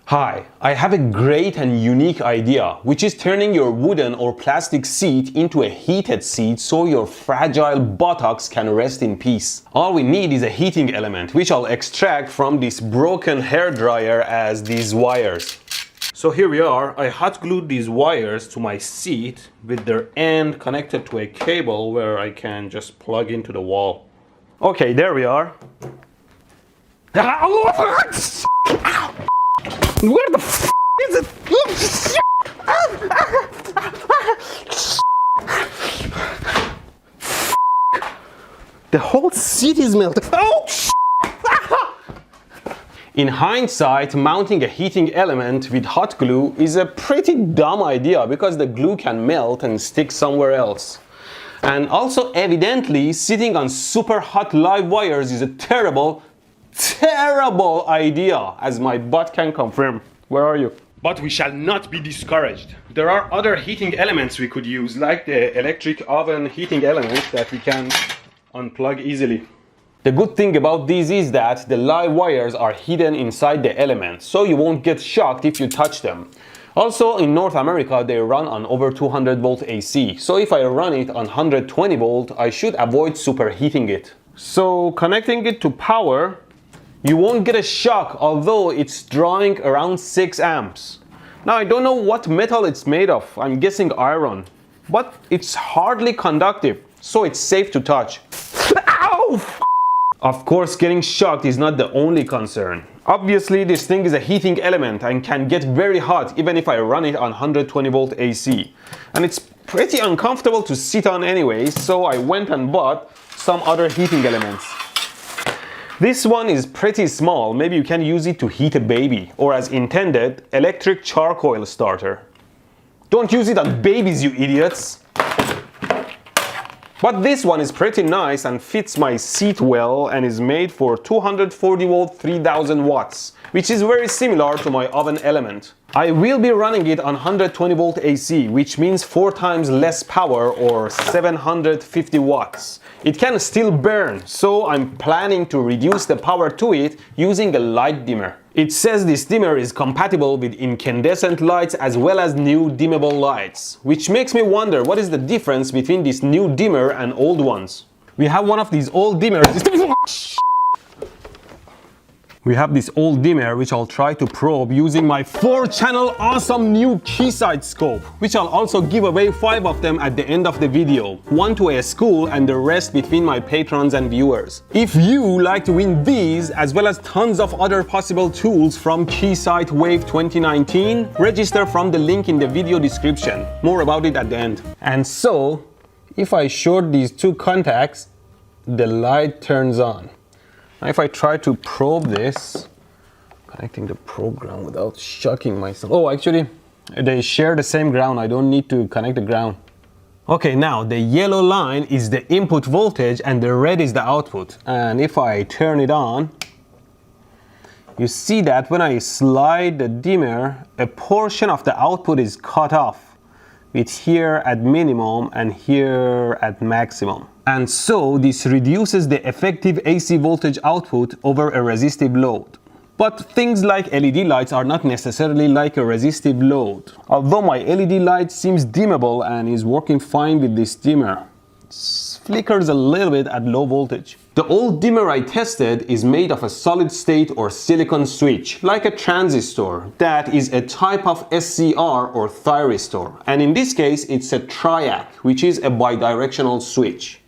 Hi, I have a great and unique idea, which is turning your wooden or plastic seat into a heated seat so your fragile buttocks can rest in peace. All we need is a heating element, which I'll extract from this broken hairdryer as these wires. So here we are. I hot glued these wires to my seat with their end connected to a cable where I can just plug into the wall. Okay, there we are. Where the f is it? The whole seat is melted. Oh, in hindsight, mounting a heating element with hot glue is a pretty dumb idea because the glue can melt and stick somewhere else. And also, evidently, sitting on super hot live wires is a terrible idea, as my butt can confirm. Where are you? But we shall not be discouraged. There are other heating elements we could use, like the electric oven heating element that we can unplug easily. The good thing about these is that the live wires are hidden inside the element, so you won't get shocked if you touch them. Also, in North America, they run on over 200 volt AC, so if I run it on 120 volt, I should avoid superheating it. So, connecting it to power, you won't get a shock, although it's drawing around 6 amps. Now, I don't know what metal it's made of. I'm guessing iron. But it's hardly conductive, so it's safe to touch. Ow! Of course, getting shocked is not the only concern. Obviously, this thing is a heating element and can get very hot even if I run it on 120 volt AC. And it's pretty uncomfortable to sit on anyway, so I went and bought some other heating elements. This one is pretty small, maybe you can use it to heat a baby, or as intended, electric charcoal starter. Don't use it on babies, you idiots! But this one is pretty nice and fits my seat well and is made for 240 volt 3000 watts, which is very similar to my oven element. I will be running it on 120 volt AC, which means 4 times less power or 750 watts. It can still burn, so I'm planning to reduce the power to it using a light dimmer. It says this dimmer is compatible with incandescent lights as well as new dimmable lights, which makes me wonder what is the difference between this new dimmer and old ones. We have one of these old dimmers. We have this old dimmer which I'll try to probe using my 4-channel awesome new Keysight scope, which I'll also give away 5 of them at the end of the video, 1 to a school and the rest between my patrons and viewers. If you like to win these as well as tons of other possible tools from Keysight Wave 2019, register from the link in the video description. More about it at the end. And so, if I short these 2 contacts, the light turns on. Now if I try to probe this, connecting the probe ground without shocking myself. Oh, actually, they share the same ground. I don't need to connect the ground. Okay, now the yellow line is the input voltage and the red is the output. And if I turn it on, you see that when I slide the dimmer, a portion of the output is cut off, with here at minimum and here at maximum. And so this reduces the effective AC voltage output over a resistive load. But things like LED lights are not necessarily like a resistive load. Although my LED light seems dimmable and is working fine with this dimmer. It flickers a little bit at low voltage. The old dimmer I tested is made of a solid state or silicon switch, like a transistor, that is a type of SCR or thyristor. And in this case, it's a triac, which is a bidirectional switch.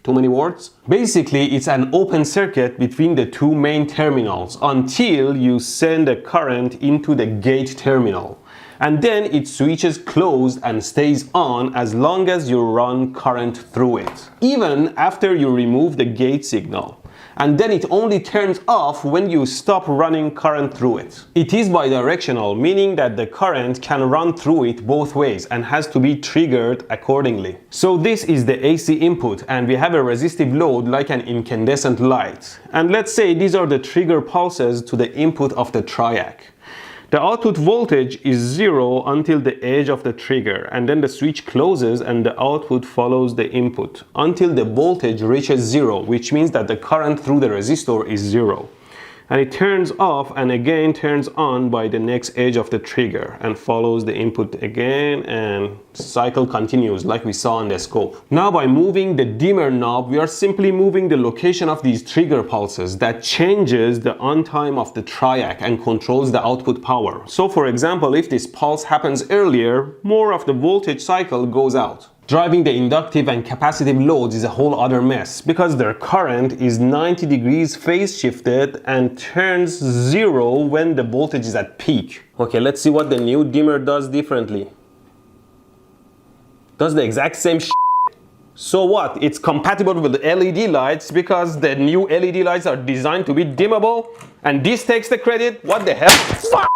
Too many words? Basically, it's an open circuit between the 2 main terminals until you send a current into the gate terminal. And then it switches closed and stays on as long as you run current through it, even after you remove the gate signal. And then it only turns off when you stop running current through it. It is bidirectional, meaning that the current can run through it both ways and has to be triggered accordingly. So this is the AC input and we have a resistive load like an incandescent light. And let's say these are the trigger pulses to the input of the triac. The output voltage is 0 until the edge of the trigger, and then the switch closes and the output follows the input until the voltage reaches 0, which means that the current through the resistor is 0. and it turns off and again turns on by the next edge of the trigger and follows the input again, and cycle continues like we saw on the scope. Now by moving the dimmer knob, we are simply moving the location of these trigger pulses that changes the on time of the triac and controls the output power. So for example, if this pulse happens earlier, more of the voltage cycle goes out. Driving the inductive and capacitive loads is a whole other mess because their current is 90 degrees phase shifted and turns zero when the voltage is at peak. Okay, let's see what the new dimmer does differently. Does the exact same shit. So what? It's compatible with LED lights because the new LED lights are designed to be dimmable, and this takes the credit? What the hell? Fuck!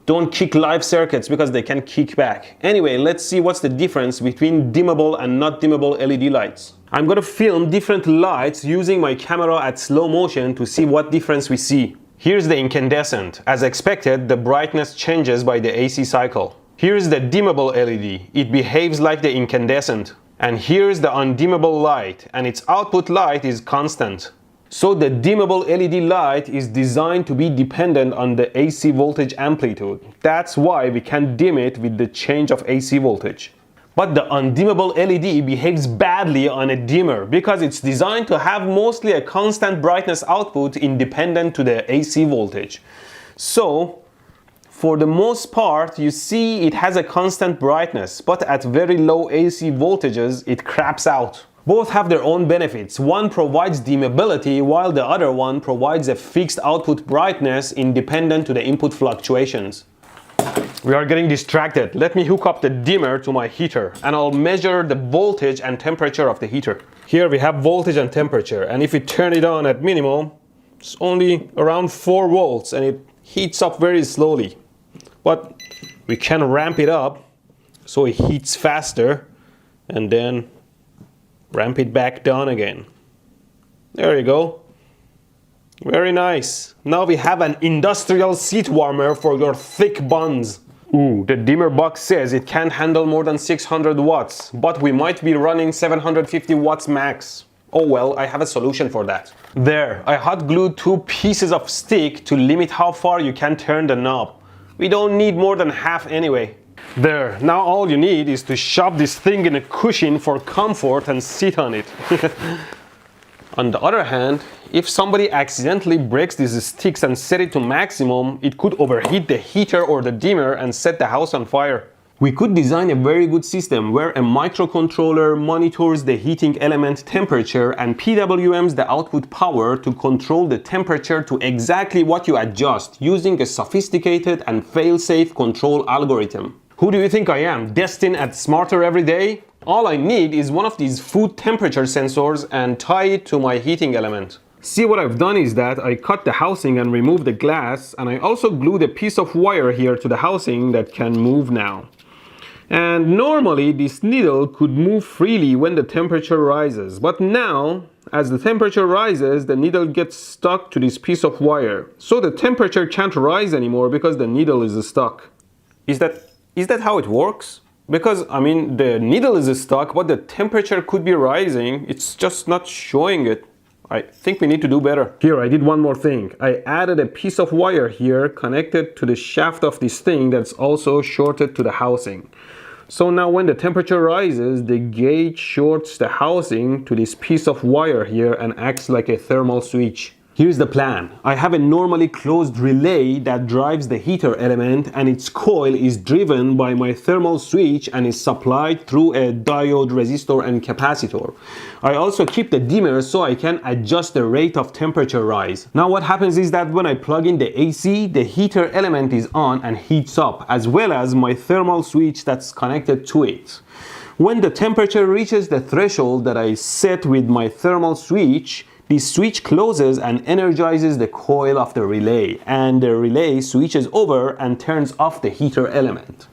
Don't kick live circuits because they can kick back. Anyway, let's see what's the difference between dimmable and not dimmable LED lights. I'm gonna film different lights using my camera at slow motion to see what difference we see. Here's the incandescent. As expected, the brightness changes by the AC cycle. Here's the dimmable LED. It behaves like the incandescent. And here's the undimmable light, and its output light is constant. So the dimmable LED light is designed to be dependent on the AC voltage amplitude. That's why we can dim it with the change of AC voltage. But the undimmable LED behaves badly on a dimmer because it's designed to have mostly a constant brightness output independent to the AC voltage. So for the most part, you see it has a constant brightness, but at very low AC voltages, it craps out. Both have their own benefits. One provides dimmability while the other one provides a fixed output brightness independent to the input fluctuations. We are getting distracted. Let me hook up the dimmer to my heater and I'll measure the voltage and temperature of the heater. Here we have voltage and temperature, and if we turn it on at minimum, it's only around 4 volts and it heats up very slowly. But we can ramp it up so it heats faster and then ramp it back down again. There you go. Very nice. Now we have an industrial seat warmer for your thick buns. Ooh, the dimmer box says it can't handle more than 600 watts, but we might be running 750 watts max. Oh well, I have a solution for that. There, I hot glued 2 pieces of stick to limit how far you can turn the knob. We don't need more than half anyway. There, now all you need is to shove this thing in a cushion for comfort and sit on it. On the other hand, if somebody accidentally breaks these sticks and set it to maximum, it could overheat the heater or the dimmer and set the house on fire. We could design a very good system where a microcontroller monitors the heating element temperature and PWMs the output power to control the temperature to exactly what you adjust using a sophisticated and fail-safe control algorithm. Who do you think I am? Destined at smarter every day? All I need is one of these food temperature sensors and tie it to my heating element. See, what I've done is that I cut the housing and removed the glass, and I also glued a piece of wire here to the housing that can move now. And normally this needle could move freely when the temperature rises, but now as the temperature rises, the needle gets stuck to this piece of wire. So the temperature can't rise anymore because the needle is stuck. Is that how it works? Because, I mean, the needle is stuck, but the temperature could be rising. It's just not showing it. I think we need to do better. Here, I did one more thing. I added a piece of wire here connected to the shaft of this thing that's also shorted to the housing. So now when the temperature rises, the gauge shorts the housing to this piece of wire here and acts like a thermal switch. Here's the plan. I have a normally closed relay that drives the heater element, and its coil is driven by my thermal switch and is supplied through a diode, resistor and capacitor. I also keep the dimmer so I can adjust the rate of temperature rise. Now what happens is that when I plug in the AC, the heater element is on and heats up, as well as my thermal switch that's connected to it. When the temperature reaches the threshold that I set with my thermal switch, the switch closes and energizes the coil of the relay, and the relay switches over and turns off the heater element.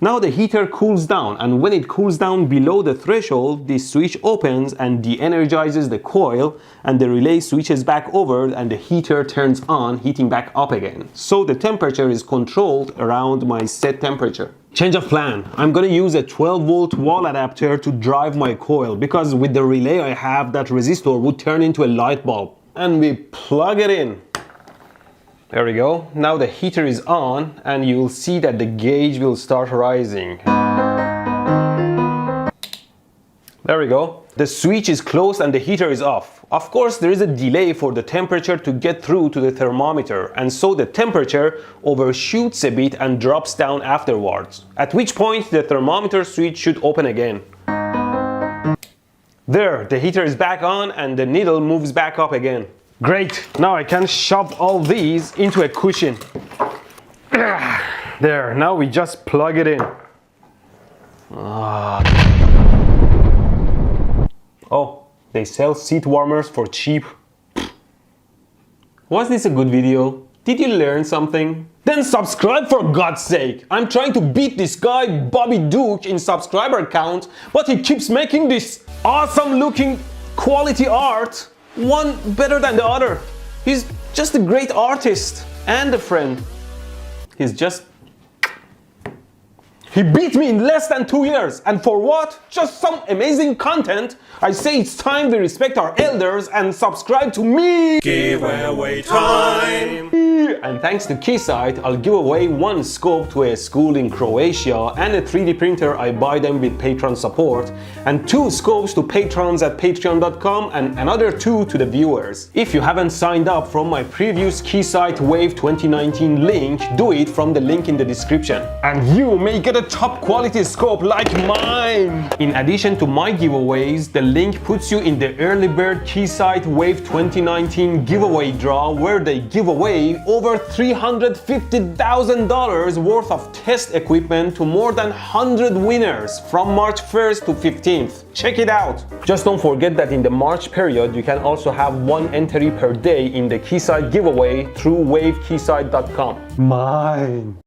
Now the heater cools down, and when it cools down below the threshold, the switch opens and de-energizes the coil, and the relay switches back over and the heater turns on, heating back up again. So the temperature is controlled around my set temperature. Change of plan. I'm gonna use a 12-volt wall adapter to drive my coil, because with the relay I have, that resistor would turn into a light bulb. And we plug it in. There we go. Now the heater is on and you'll see that the gauge will start rising. There we go. The switch is closed and the heater is off. Of course, there is a delay for the temperature to get through to the thermometer, and so the temperature overshoots a bit and drops down afterwards, at which point the thermometer switch should open again. There, the heater is back on and the needle moves back up again. Great, now I can shove all these into a cushion. There, now we just plug it in. Oh, they sell seat warmers for cheap. Was this a good video? Did you learn something? Then subscribe for God's sake! I'm trying to beat this guy Bobby Duke in subscriber count, but he keeps making this awesome looking quality art, one better than the other. He's just a great artist and a friend. He beat me in less than 2 years, and for what? Just some amazing content. I say it's time we respect our elders and subscribe to me. Giveaway time! And thanks to Keysight, I'll give away one scope to a school in Croatia and a 3D printer I buy them with Patreon support, and 2 scopes to patrons at patreon.com and another 2 to the viewers. If you haven't signed up from my previous Keysight Wave 2019 link, do it from the link in the description. And you may get a top quality scope like mine! In addition to my giveaways, the link puts you in the early bird Keysight Wave 2019 giveaway draw, where they give away over $350,000 worth of test equipment to more than 100 winners from March 1st to 15th. Check it out! Just don't forget that in the March period, you can also have 1 entry per day in the Keysight giveaway through wavekeysight.com. Mine!